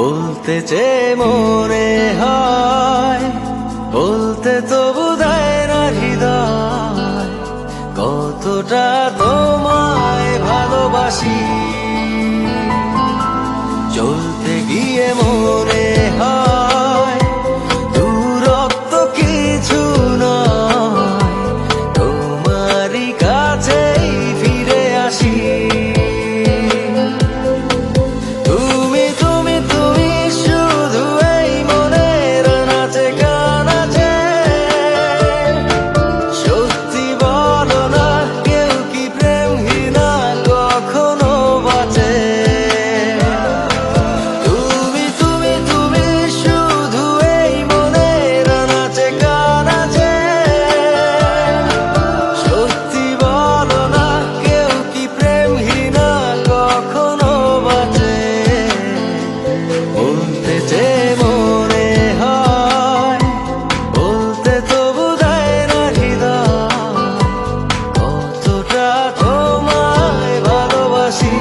বলতে যে মনে হয়, বলতে তবু দেয় না হৃদয়, কতটা তোমায় ভালোবাসি। চলতে গিয়ে মনে হয় দূরত্ব কিছু নয়, তোমারই কাছেই ফিরে আসি। তুমি তুমি তুমি শুধু এই মনের নাচে গানাচে, সত্যি বলো না কেউ কি প্রেমহীনা কখনো বাঁচে? তুমি তুমি তুমি শুধু এই মনের নাচে গানাচে, সত্যি বলো না কেউ কি প্রেমহীনা কখনো বাঁচে? বলতে যে মনে হয়, বলতে তবু দেয় না হৃদয়, কতটা তোমায় ভালোবাসি।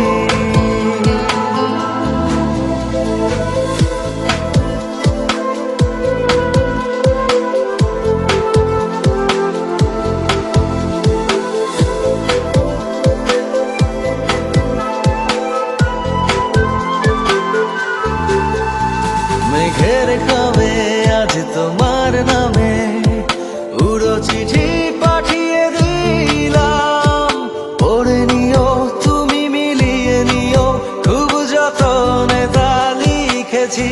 মেঘের খামে আজ তোমার নামে উড়ো চিঠি পাঠিয়ে দিলাম, পড়ে নিও তুমি মিলিয়ে নিও, খুব যতনে তা লিখেছি।